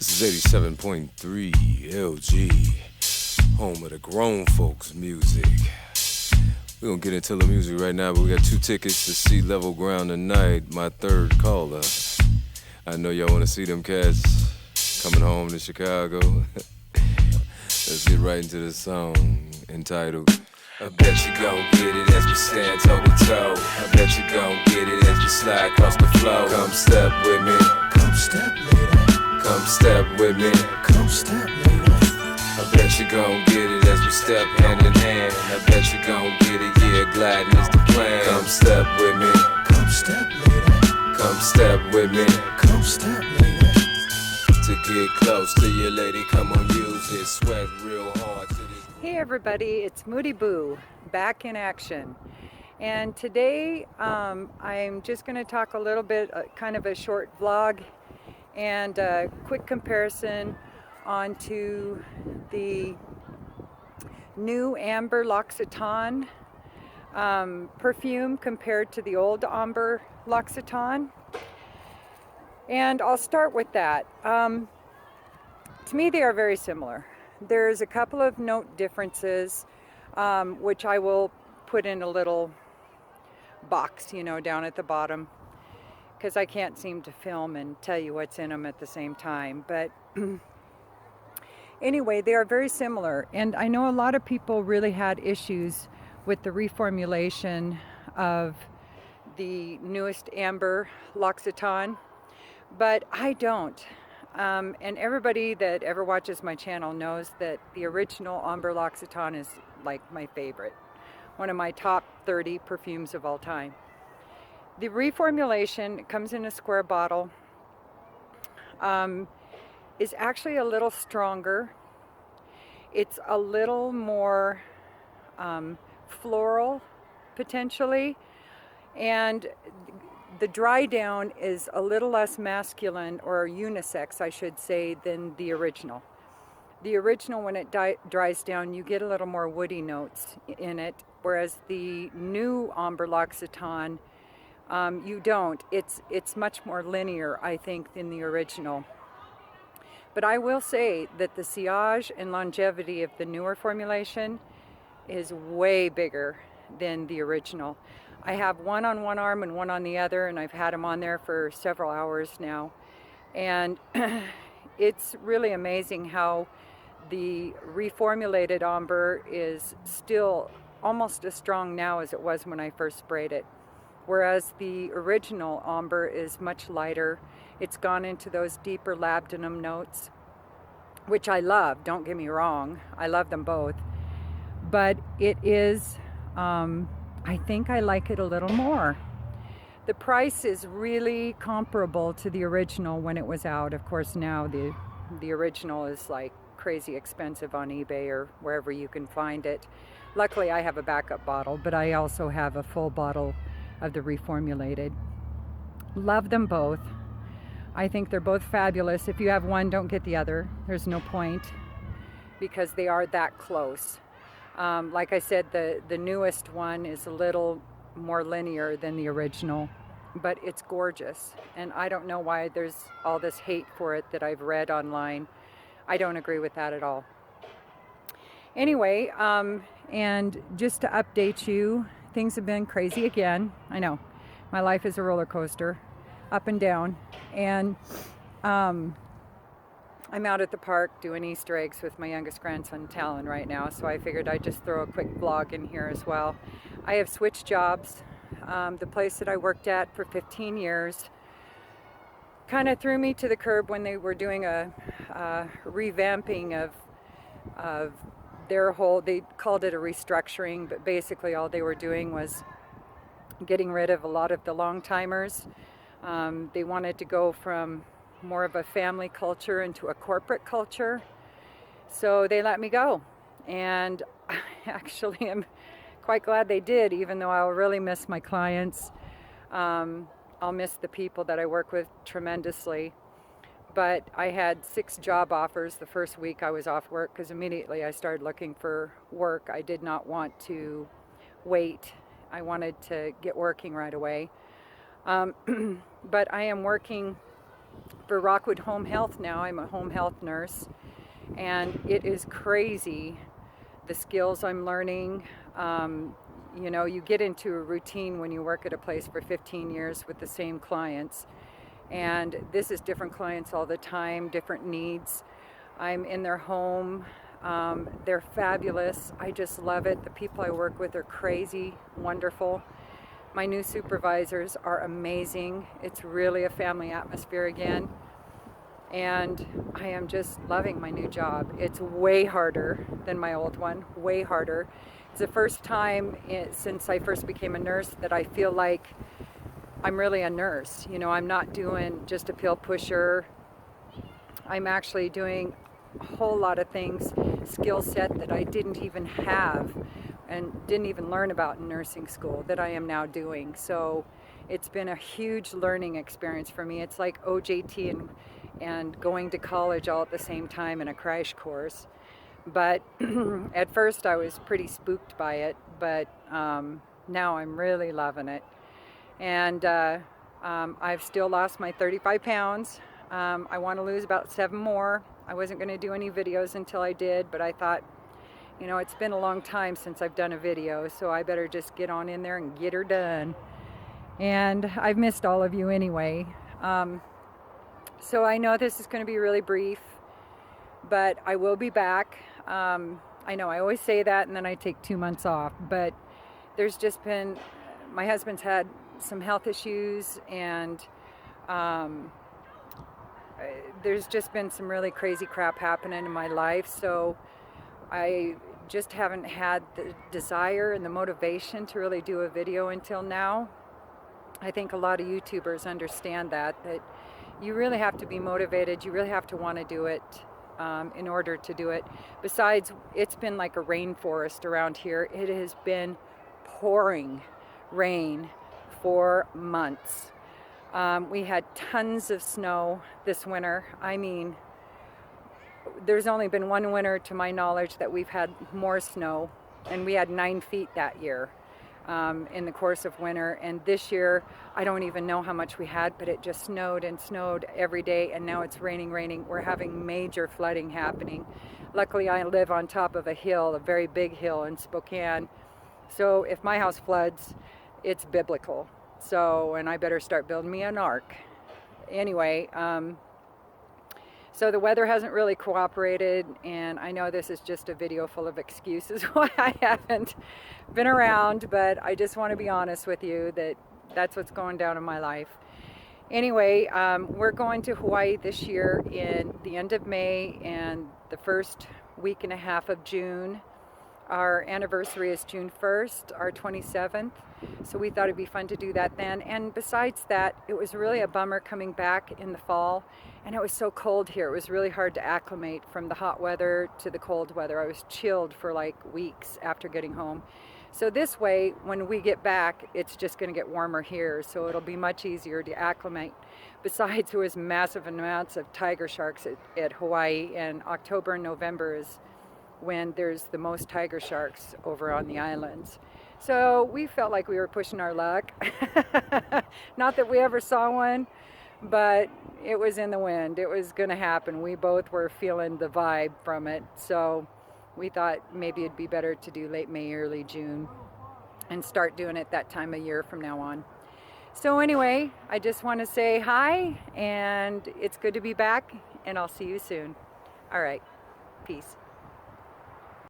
This is 87.3 LG, home of the grown folks music. We're gonna get into the music right now, but we got 2 tickets to see Level Ground tonight. My third caller. I know y'all wanna see them cats coming home to Chicago. Let's get right into the song entitled I bet you gon' get it as we stand toe to toe. I bet you gon' get it as we slide across the floor. Come step with me. Come step later. Come step with me. Come step later. I bet you gon' get it as we step hand in hand. I bet you gon' get it, yeah, gliding is the plan. Come step with me. Come step later. Come step with me. Come step later. To get close to your lady, come on, use it. Sweat real hard to this. Hey everybody, it's Moody Boo, back in action. And today I'm just going to talk a little bit, kind of a short vlog and a quick comparison onto the new Amber L'Occitane perfume compared to the old Amber L'Occitane. And I'll start with that. To me, they are very similar. There's a couple of note differences, which I will put in a little box, down at the bottom, because I can't seem to film and tell you what's in them at the same time. But anyway, they are very similar. And I know a lot of people really had issues with the reformulation of the newest Amber L'Occitane, but I don't. And everybody that ever watches my channel knows that the original Amber L'Occitane is like my favorite. One of my top 30 perfumes of all time. The reformulation comes in a square bottle, is actually a little stronger. It's a little more floral, potentially, and the dry down is a little less masculine, or unisex I should say, than the original. The original, when it dries down, you get a little more woody notes in it, whereas the new Amber L'Occitane, you don't. It's much more linear, I think, than the original. But I will say that the sillage and longevity of the newer formulation is way bigger than the original. I have one on one arm and one on the other, and I've had them on there for several hours now. And it's really amazing how the reformulated Amber is still almost as strong now as it was when I first sprayed it. Whereas the original Amber is much lighter. It's gone into those deeper labdanum notes, which I love, don't get me wrong. I love them both. But it is, I think I like it a little more. The price is really comparable to the original when it was out. Of course, now the original is like crazy expensive on eBay or wherever you can find it. Luckily, I have a backup bottle, but I also have a full bottle of the reformulated. Love them both. I think they're both fabulous. If you have one, don't get the other. There's no point, because they are that close. Like I said, the newest one is a little more linear than the original, but it's gorgeous. And I don't know why there's all this hate for it that I've read online. I don't agree with that at all. Anyway, and just to update you, things have been crazy again. I know, my life is a roller coaster, up and down. And I'm out at the park doing Easter eggs with my youngest grandson, Talon, right now, so I figured I'd just throw a quick vlog in here as well. I have switched jobs. The place that I worked at for 15 years kind of threw me to the curb when they were doing a revamping of their whole, they called it a restructuring, but basically all they were doing was getting rid of a lot of the long-timers. They wanted to go from more of a family culture into a corporate culture. So they let me go. And actually I'm quite glad they did, even though I'll really miss my clients. I'll miss the people that I work with tremendously. But I had 6 job offers the first week I was off work, because immediately I started looking for work. I did not want to wait. I wanted to get working right away. But I am working for Rockwood Home Health now. I'm a home health nurse, and it is crazy the skills I'm learning. You know, you get into a routine when you work at a place for 15 years with the same clients, and this is different clients all the time, different needs. I'm in their home. They're fabulous. I just love it. The people I work with are crazy, wonderful. My new supervisors are amazing. It's really a family atmosphere again. And I am just loving my new job. It's way harder than my old one, way harder. It's the first time since I first became a nurse that I feel like I'm really a nurse. You know, I'm not doing just a pill pusher. I'm actually doing a whole lot of things, skill set that I didn't even have and didn't even learn about in nursing school that I am now doing. So it's been a huge learning experience for me. It's like OJT and going to college all at the same time in a crash course. But at first I was pretty spooked by it, but now I'm really loving it. And I've still lost my 35 pounds. I want to lose about 7 more. I wasn't going to do any videos until I did, but I thought, you know, it's been a long time since I've done a video, so I better just get on in there and get her done. And I've missed all of you anyway. So I know this is going to be really brief, but I will be back. I know I always say that and then I take 2 months off, but there's just been, my husband's had some health issues, and there's just been some really crazy crap happening in my life, so I just haven't had the desire and the motivation to really do a video until now. I think a lot of YouTubers understand that you really have to be motivated, you really have to want to do it in order to do it. Besides, it's been like a rainforest around here. It has been pouring rain for months. We had tons of snow this winter. I mean, there's only been one winter to my knowledge that we've had more snow, and we had 9 feet that year in the course of winter. And this year, I don't even know how much we had, but it just snowed and snowed every day, and now it's raining. We're having major flooding happening. Luckily, I live on top of a hill, a very big hill in Spokane. So if my house floods, it's biblical. So, and I better start building me an ark. Anyway, so the weather hasn't really cooperated, and I know this is just a video full of excuses why I haven't been around, but I just want to be honest with you that that's what's going down in my life. Anyway, we're going to Hawaii this year in the end of May and the first week and a half of June. Our anniversary is June 1st, our 27th, so we thought it'd be fun to do that then. And besides that, it was really a bummer coming back in the fall, and it was so cold here. It was really hard to acclimate from the hot weather to the cold weather. I was chilled for like weeks after getting home. So this way, when we get back, it's just going to get warmer here, so it'll be much easier to acclimate. Besides, there was massive amounts of tiger sharks at Hawaii, and October and November is when there's the most tiger sharks over on the islands. So we felt like we were pushing our luck. Not that we ever saw one, but it was in the wind. It was going to happen. We both were feeling the vibe from it. So we thought maybe it'd be better to do late May, early June, and start doing it that time of year from now on. So anyway, I just want to say hi, and it's good to be back, and I'll see you soon. All right, peace.